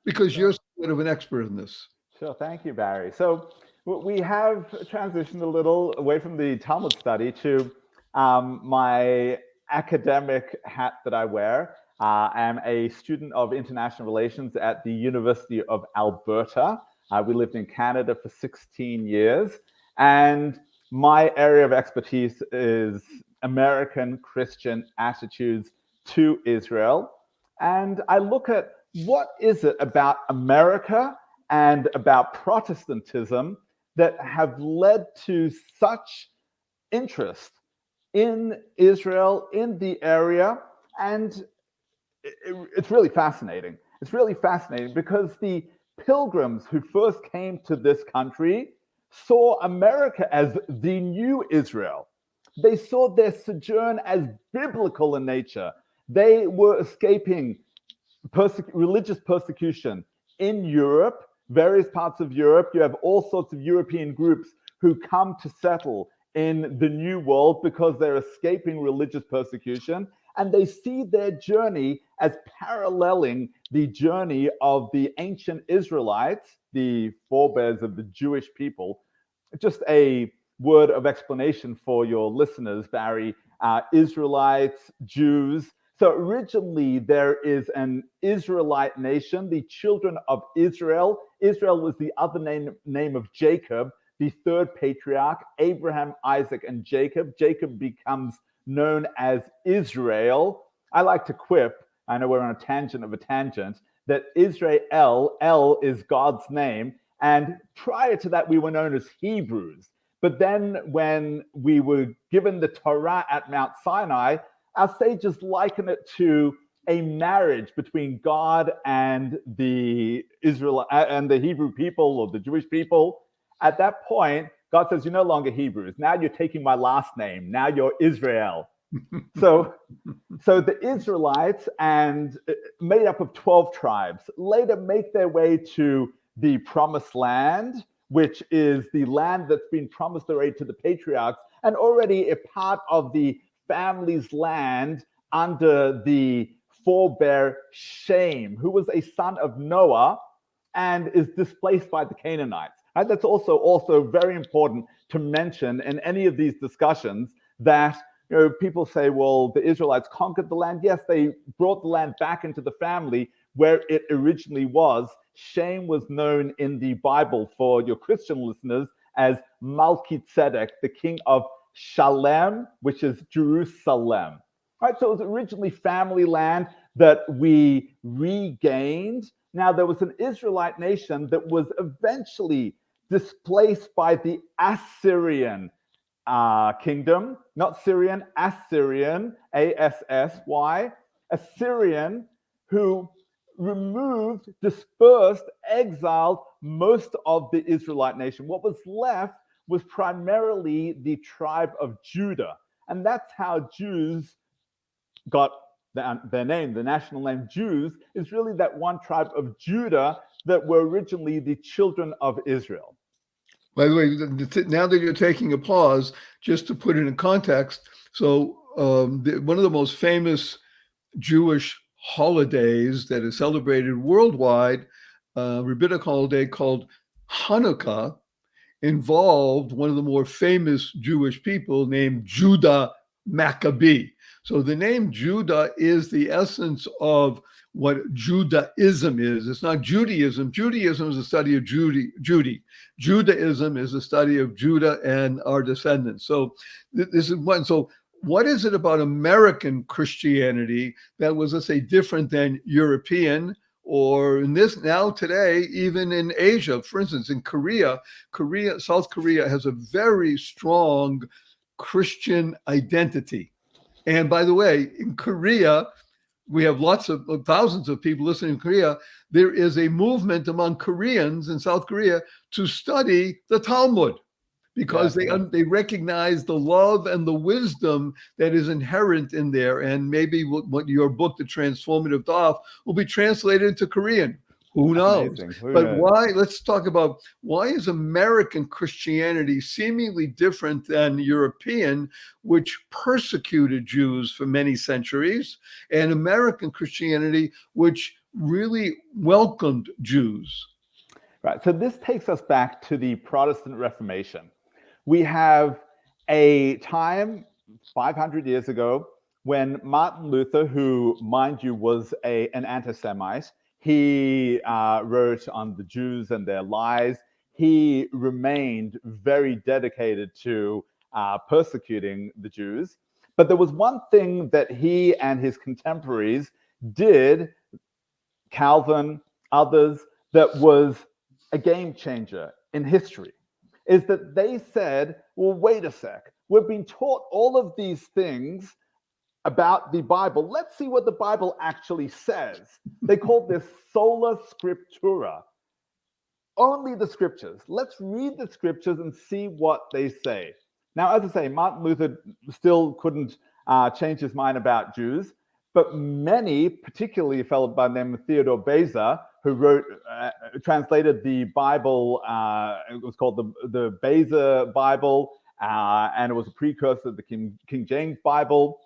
because you're sort of an expert in this. Sure, thank you, Barry. So we have transitioned a little away from the Talmud study to my academic hat that I wear. I'm a student of international relations at the University of Alberta. We lived in Canada for 16 years, and my area of expertise is American Christian attitudes to Israel. And I look at what is it about America and about Protestantism that have led to such interest in Israel, in the area. And it's really fascinating. It's really fascinating because the pilgrims who first came to this country saw America as the new Israel. They saw their sojourn as biblical in nature. They were escaping religious persecution in Europe, various parts of Europe. You have all sorts of European groups who come to settle in the New World because they're escaping religious persecution. And they see their journey as paralleling the journey of the ancient Israelites, the forebears of the Jewish people. Just a word of explanation for your listeners, Barry. Israelites, Jews. So originally there is an Israelite nation, the children of Israel. Israel was the other name of Jacob, the third patriarch, Abraham, Isaac, and Jacob. Jacob becomes known as Israel. I like to quip, I know we're on a tangent of a tangent, that Israel, El is God's name. And prior to that, we were known as Hebrews. But then when we were given the Torah at Mount Sinai, our sages liken it to a marriage between God and the Israel and the Hebrew people or the Jewish people. At that point, God says, you're no longer Hebrews. Now you're taking my last name. Now you're Israel. So the Israelites, and made up of 12 tribes, later make their way to the Promised Land, which is the land that's been promised already to the patriarchs and already a part of the family's land under the forebear Shem, who was a son of Noah and is displaced by the Canaanites. And that's also very important to mention in any of these discussions, that people say, well, the Israelites conquered the land. Yes, they brought the land back into the family where it originally was. Shem was known in the Bible, for your Christian listeners, as Melchizedek, the king of Shalem, which is Jerusalem. All right, so it was originally family land that we regained. Now, there was an Israelite nation that was eventually displaced by the Assyrian kingdom, not Syrian, Assyrian, A-S-S-Y, Assyrian, who removed, dispersed, exiled most of the Israelite nation. What was left was primarily the tribe of Judah. And that's how Jews got their name. The national name Jews is really that one tribe of Judah that were originally the children of Israel. By the way, now that you're taking a pause, just to put it in context, so one of the most famous Jewish holidays that is celebrated worldwide, rabbinic holiday called Hanukkah, involved one of the more famous Jewish people named Judah Maccabee. So the name Judah is the essence of what Judaism is. It's not Judaism. Judaism is a study of Judy. Judaism is a study of Judah and our descendants. So this is one. So what is it about American Christianity that was, let's say, different than European, or in this now today, even in Asia? For instance, in South Korea has a very strong Christian identity. And by the way, in Korea, we have thousands of people listening in Korea. There is a movement among Koreans in South Korea to study the Talmud, because they recognize the love and the wisdom that is inherent in there. And maybe what your book, The Transformative Text, will be translated into Korean. Who knows? Let's talk about why is American Christianity seemingly different than European, which persecuted Jews for many centuries, and American Christianity, which really welcomed Jews? Right. So this takes us back to the Protestant Reformation. We have a time 500 years ago when Martin Luther, who, mind you, was an anti-Semite, he wrote on the Jews and their lies. He remained very dedicated to persecuting the Jews. But there was one thing that he and his contemporaries did, Calvin, others, that was a game changer in history, is that they said, well, wait a sec. We've been taught all of these things about the Bible. Let's see what the Bible actually says. They called this sola scriptura. Only the scriptures. Let's read the scriptures and see what they say. Now, as I say, Martin Luther still couldn't change his mind about Jews, but many, particularly a fellow by the name of Theodore Beza, who translated the Bible, it was called the Beza Bible, and it was a precursor to the King James Bible.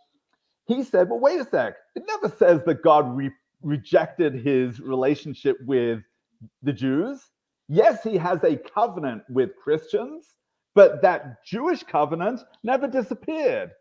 He said, well, wait a sec. It never says that God rejected his relationship with the Jews. Yes, he has a covenant with Christians, but that Jewish covenant never disappeared.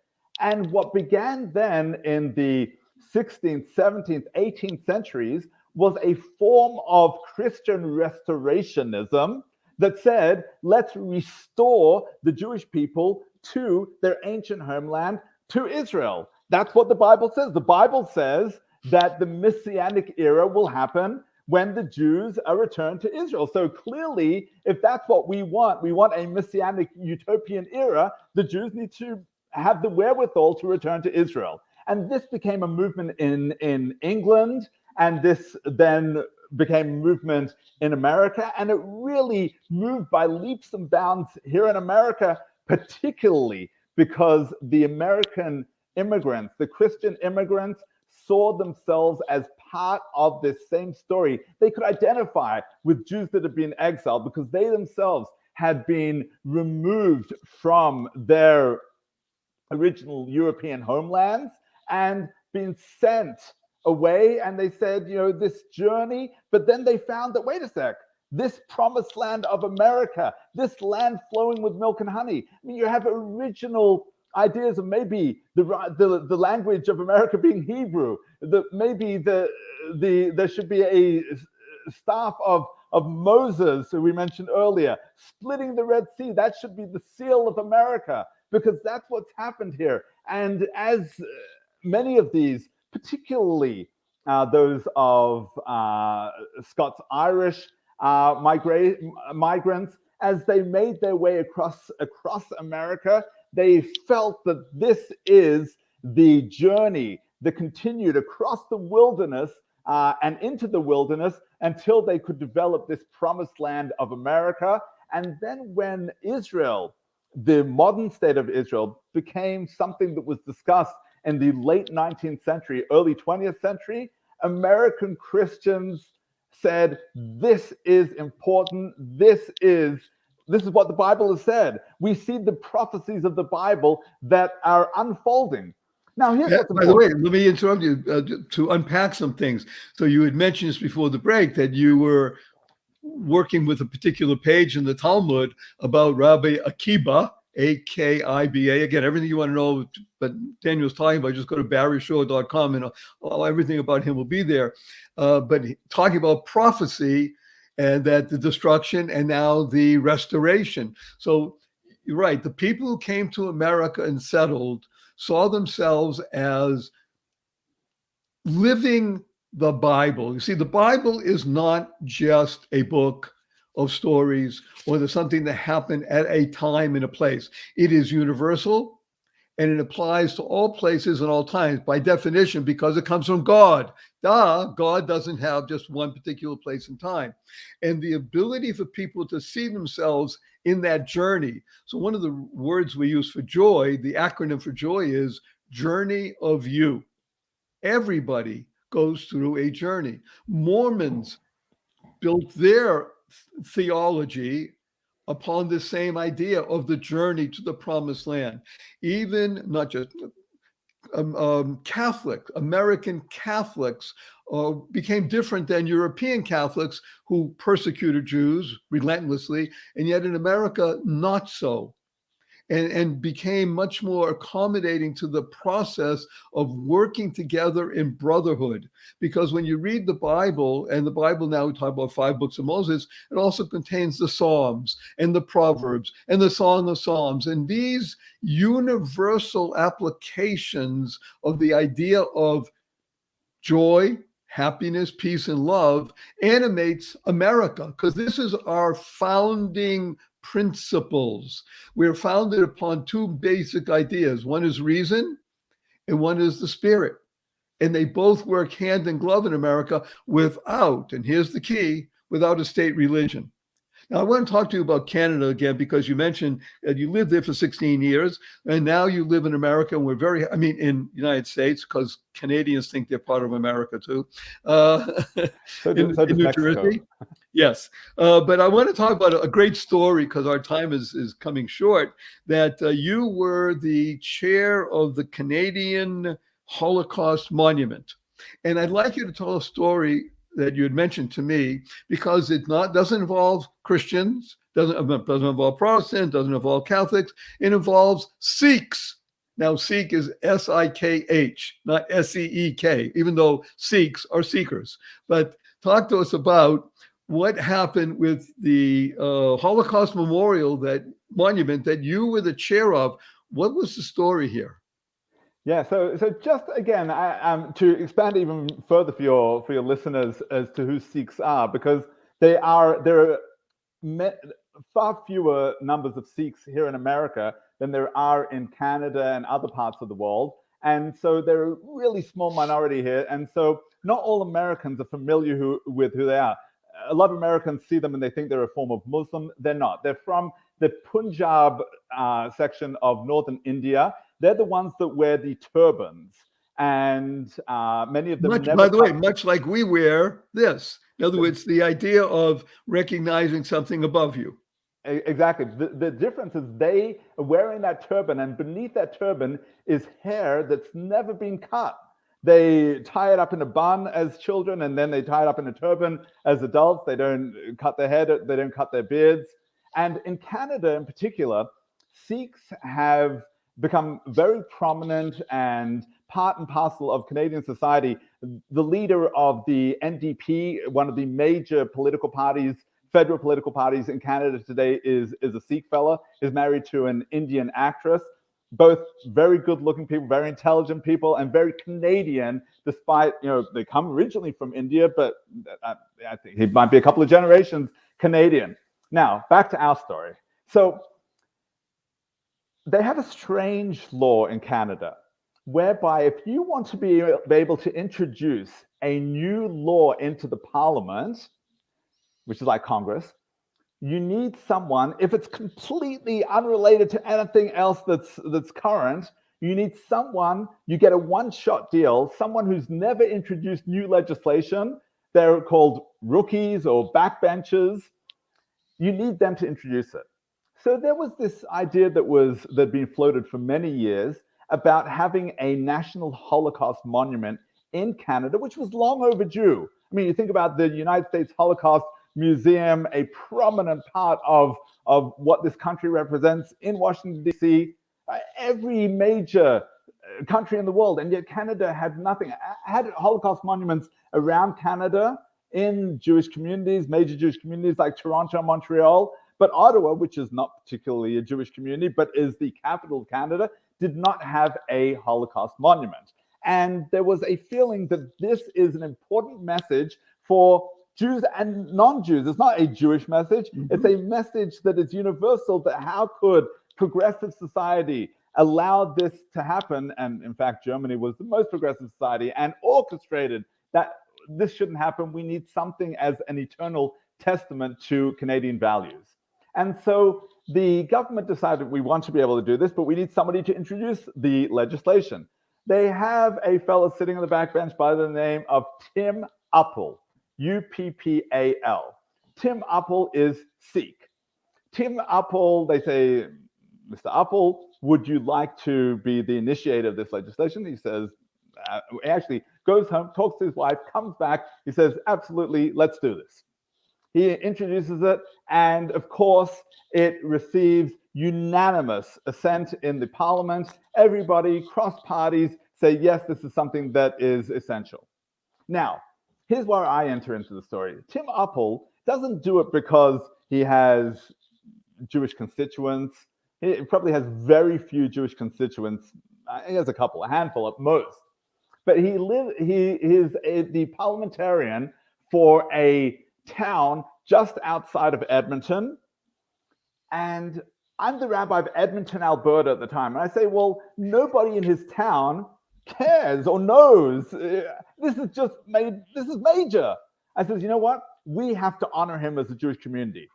And what began then in the 16th, 17th, 18th centuries was a form of Christian restorationism that said, let's restore the Jewish people to their ancient homeland, to Israel. That's what the Bible says. The Bible says that the Messianic era will happen when the Jews are returned to Israel. So clearly, if that's what we want a Messianic utopian era, the Jews need to have the wherewithal to return to Israel. And this became a movement in England, and this then became a movement in America, and it really moved by leaps and bounds here in America, particularly because the American immigrants, the Christian immigrants, saw themselves as part of this same story. They could identify with Jews that had been exiled because they themselves had been removed from their original European homelands and been sent away. And they said, this journey, but then they found that, wait a sec, this promised land of America, this land flowing with milk and honey. I mean, you have original ideas of maybe the language of America being Hebrew, maybe there should be a staff of Moses, who we mentioned earlier, splitting the Red Sea. That should be the seal of America, because that's what's happened here. And as many of these, particularly those of Scots-Irish migrants, as they made their way across America, they felt that this is the journey that continued across the wilderness and into the wilderness until they could develop this promised land of America. And then when Israel, the modern state of Israel, became something that was discussed in the late 19th century, early 20th century, American Christians said, this is important. This is what the Bible has said. We see the prophecies of the Bible that are unfolding. Now, here's what's by the way, let me interrupt you to unpack some things. So you had mentioned this before the break, that you were working with a particular page in the Talmud about Rabbi Akiba, A-K-I-B-A. Again, everything you want to know, but Daniel's talking about, just go to barryshore.com and everything about him will be there. But talking about prophecy, and that the destruction and now the restoration. So you're right. The people who came to America and settled saw themselves as living the Bible. You see, the Bible is not just a book of stories or there's something that happened at a time and a place. It is universal, and it applies to all places and all times by definition, because it comes from God. God doesn't have just one particular place and time. And the ability for people to see themselves in that journey. So one of the words we use for joy, the acronym for joy, is journey of you. Everybody goes through a journey. Mormons built their theology upon the same idea of the journey to the promised land. Even not just American Catholics became different than European Catholics who persecuted Jews relentlessly, and yet in America, not so. And became much more accommodating to the process of working together in brotherhood. Because when you read the Bible, and the Bible now, we talk about 5 books of Moses, it also contains the Psalms and the Proverbs and the Song of Psalms. And these universal applications of the idea of joy, happiness, peace, and love animates America, because this is our founding principles. We're founded upon 2 basic ideas. One is reason and one is the spirit. And they both work hand in glove in America without, and here's the key, without a state religion. Now, I want to talk to you about Canada again, because you mentioned that you lived there for 16 years, and now you live in America, and in the United States, because Canadians think they're part of America too. In New Jersey. Yes. But I want to talk about a great story, because our time is coming short, that you were the chair of the Canadian Holocaust Monument. And I'd like you to tell a story that you had mentioned to me, because it doesn't involve Christians, doesn't involve Protestants, doesn't involve Catholics. It involves Sikhs. Now, Sikh is S-I-K-H, not S-E-E-K, even though Sikhs are seekers. But talk to us about what happened with the Holocaust Memorial, that monument that you were the chair of. What was the story here? Yeah, so just again, to expand even further for your listeners as to who Sikhs are, because there are far fewer numbers of Sikhs here in America than there are in Canada and other parts of the world. And so they're a really small minority here. And so not all Americans are familiar with who they are. A lot of Americans see them and they think they're a form of Muslim. They're not. They're from the Punjab section of northern India. They're the ones that wear the turbans. And many of them By the way, much like we wear this. In other words, the idea of recognizing something above you. Exactly. The difference is they are wearing that turban, and beneath that turban is hair that's never been cut. They tie it up in a bun as children, and then they tie it up in a turban as adults. They don't cut their hair, they don't cut their beards. And in Canada in particular, Sikhs have become very prominent and part and parcel of Canadian society. The leader of the NDP, one of the major political parties, federal political parties in Canada today, is a Sikh fella, is married to an Indian actress. Both very good-looking people, very intelligent people, and very Canadian, despite, they come originally from India, but I think he might be a couple of generations Canadian. Now, back to our story. So they have a strange law in Canada, whereby if you want to be able to introduce a new law into the parliament, which is like Congress, you need someone, if it's completely unrelated to anything else that's current, you need someone, you get a one-shot deal, someone who's never introduced new legislation. They're called rookies or backbenchers. You need them to introduce it. So there was this idea that'd been floated for many years about having a national Holocaust monument in Canada, which was long overdue. I mean, you think about the United States Holocaust Museum, a prominent part of what this country represents in Washington, D.C., every major country in the world, and yet Canada had nothing, had Holocaust monuments around Canada in Jewish communities, major Jewish communities like Toronto and Montreal, but Ottawa, which is not particularly a Jewish community, but is the capital of Canada, did not have a Holocaust monument. And there was a feeling that this is an important message for Jews and non-Jews. It's not a Jewish message. It's a message that is universal, that how could progressive society allow this to happen? And in fact, Germany was the most progressive society and orchestrated that this shouldn't happen. We need something as an eternal testament to Canadian values. And so the government decided we want to be able to do this, but we need somebody to introduce the legislation. They have a fellow sitting on the backbench by the name of Tim Uppal. Uppal. Tim Uppal is Sikh. Tim Uppal, they say, Mr. Uppal, would you like to be the initiator of this legislation? He says, he actually goes home, talks to his wife, comes back. He says, absolutely, let's do this. He introduces it, and of course, it receives unanimous assent in the parliament. Everybody, cross parties, say, yes, this is something that is essential. Now, here's where I enter into the story. Tim Uppal doesn't do it because he has Jewish constituents. He probably has very few Jewish constituents. He has a handful at most. But he is the parliamentarian for a town just outside of Edmonton. And I'm the rabbi of Edmonton, Alberta at the time. And I say, well, nobody in his town cares or knows. This is major. I says, you know what? We have to honor him as a Jewish community.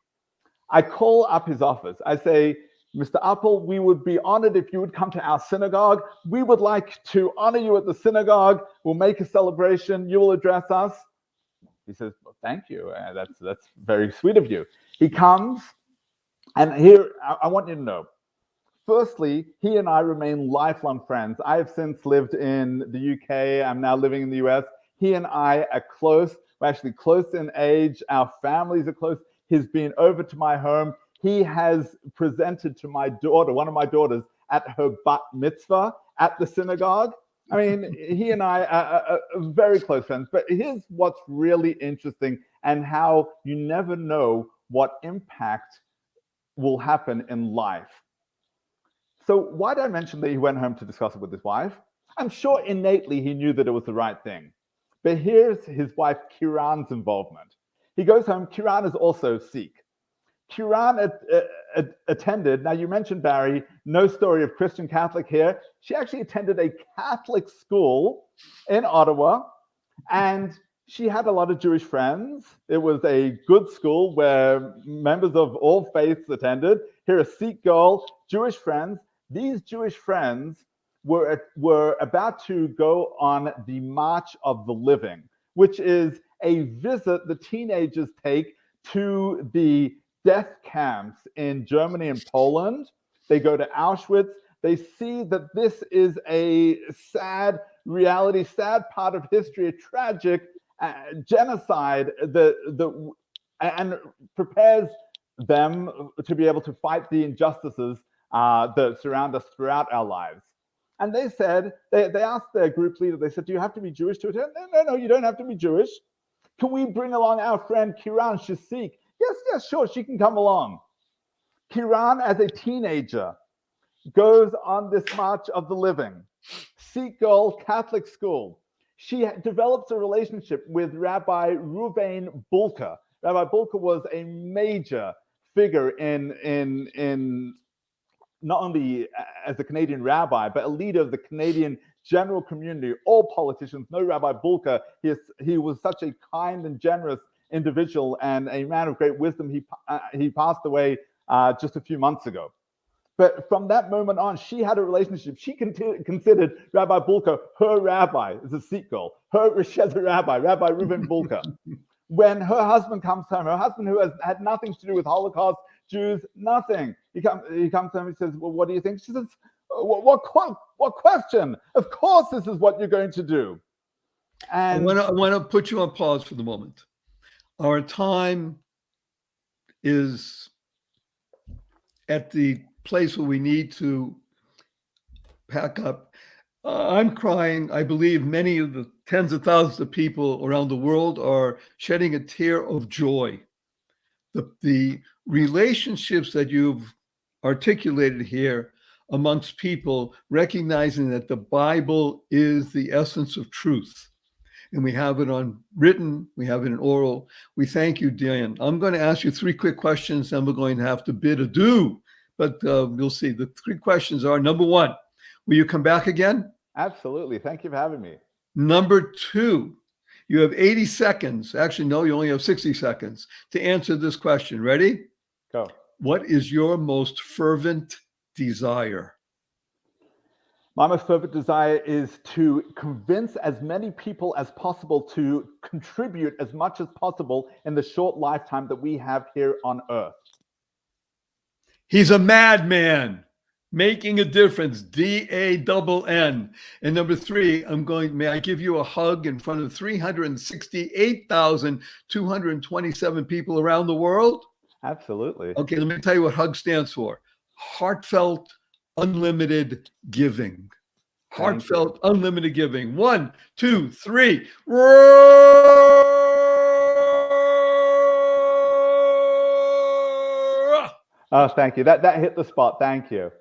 I call up his office. I say, Mr. Uppal, we would be honored if you would come to our synagogue. We would like to honor you at the synagogue. We'll make a celebration. You will address us. He says, well, thank you. That's very sweet of you. He comes, and here, I want you to know, firstly, he and I remain lifelong friends. I have since lived in the UK. I'm now living in the US. He and I are close. We're actually close in age. Our families are close. He's been over to my home. He has presented to my daughter, one of my daughters, at her bat mitzvah at the synagogue. I mean, he and I are very close friends. But here's what's really interesting, and how you never know what impact will happen in life. So why did I mention that he went home to discuss it with his wife? I'm sure innately he knew that it was the right thing. But here's his wife Kiran's involvement. He goes home. Kiran is also Sikh. Kiran attended, now you mentioned, Barry, no story of Christian Catholic here. She actually attended a Catholic school in Ottawa, and she had a lot of Jewish friends. It was a good school where members of all faiths attended. Here, a Sikh girl, Jewish friends. These Jewish friends were about to go on the March of the Living, which is a visit the teenagers take to the death camps in Germany and Poland. They go to Auschwitz. They see that this is a sad reality, sad part of history, a tragic genocide and prepares them to be able to fight the injustices that surround us throughout our lives. And they said, they asked their group leader, they said, do you have to be Jewish to attend? No, you don't have to be Jewish. Can we bring along our friend Kiran? She's Sikh. Yes, sure, she can come along. Kiran, as a teenager, goes on this March of the Living. Sikh girl, Catholic school. She develops a relationship with Rabbi Reuven Bulka. Rabbi Bulka was a major figure in not only as a Canadian rabbi, but a leader of the Canadian general community. All politicians know Rabbi Bulka. He was such a kind and generous individual and a man of great wisdom. He passed away just a few months ago. But from that moment on, she had a relationship. She considered Rabbi Bulka her rabbi, as a Sikh girl, she has a rabbi, Rabbi Reuven Bulka. When her husband comes home, her husband who has had nothing to do with Holocaust, Jews, nothing. He comes home and says, well, what do you think? She says, what question? Of course this is what you're going to do. And I want to put you on pause for the moment. Our time is at the place where we need to pack up. I'm crying. I believe many of the tens of thousands of people around the world are shedding a tear of joy. The relationships that you've articulated here amongst people, recognizing that the Bible is the essence of truth. And we have it on written, we have it in oral. We thank you, Dan. I'm going to ask you 3 quick questions, then we're going to have to bid adieu. But we'll see. The 3 questions are, number 1, will you come back again? Absolutely. Thank you for having me. Number 2, you have 80 seconds. Actually, no, you only have 60 seconds to answer this question. Ready? Go. What is your most fervent desire? My most fervent desire is to convince as many people as possible to contribute as much as possible in the short lifetime that we have here on earth. He's a madman, making a difference, DANN. And number 3, may I give you a hug in front of 368,227 people around the world? Absolutely. Okay, let me tell you what HUG stands for. Heartfelt, unlimited giving. Heartfelt, unlimited giving. 1, 2, 3. Oh, thank you. That hit the spot. Thank you.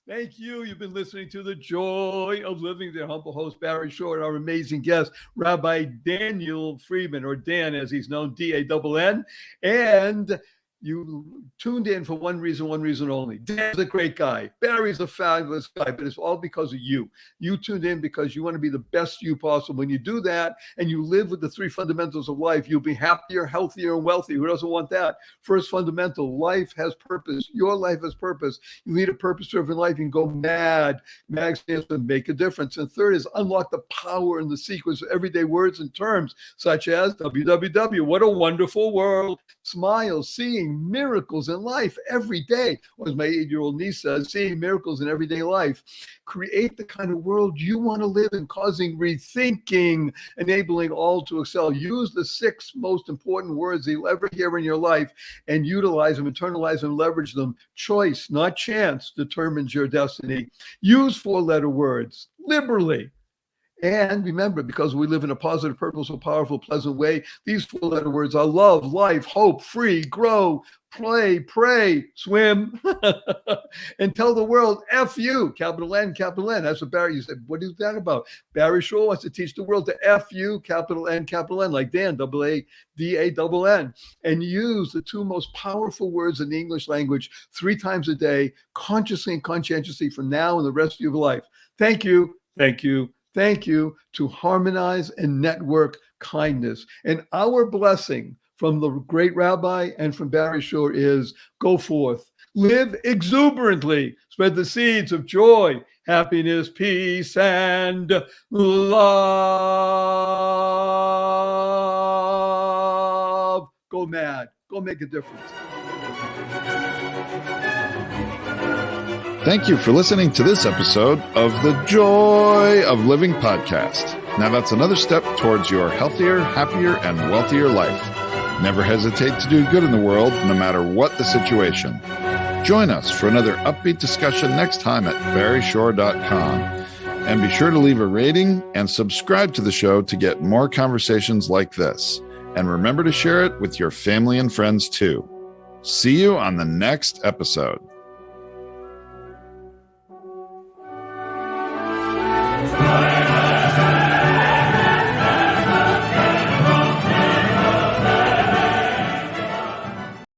Thank you. You've been listening to The Joy of Living. Their humble host, Barry Short, our amazing guest, Rabbi Daniel Friedman, or Dan as he's known, DANN. And you tuned in for one reason only. Dan's a great guy. Barry's a fabulous guy, but it's all because of you. You tuned in because you want to be the best you possible. When you do that and you live with the 3 fundamentals of life, you'll be happier, healthier, and wealthy. Who doesn't want that? First fundamental, life has purpose. Your life has purpose. You lead a purpose-driven life, you can go mad. Mag stands for make a difference. And third is unlock the power in the sequence of everyday words and terms, such as WWW, what a wonderful world. Smile, seeing miracles in life every day. Or as my 8-year-old niece says, seeing miracles in everyday life. Create the kind of world you want to live in, causing rethinking, enabling all to excel. Use the 6 most important words that you'll ever hear in your life and utilize them, internalize them, leverage them. Choice, not chance, determines your destiny. Use 4-letter words liberally. And remember, because we live in a positive, purposeful, powerful, pleasant way, these 4-letter words are love, life, hope, free, grow, play, pray, swim, and tell the world, F you, capital N, capital N. That's what Barry, you said, what is that about? Barry Shore wants to teach the world to F you, capital N, like Dan, D-A-N-N. And use the two most powerful words in the English language 3 times a day, consciously and conscientiously for now and the rest of your life. Thank you, thank you, thank you to harmonize and network kindness. And our blessing from the great rabbi and from Barry Shore is go forth, live exuberantly, spread the seeds of joy, happiness, peace, and love. Go mad, go make a difference. Thank you for listening to this episode of the Joy of Living podcast. Now that's another step towards your healthier, happier, and wealthier life. Never hesitate to do good in the world, no matter what the situation. Join us for another upbeat discussion next time at barryshore.com. And be sure to leave a rating and subscribe to the show to get more conversations like this. And remember to share it with your family and friends too. See you on the next episode.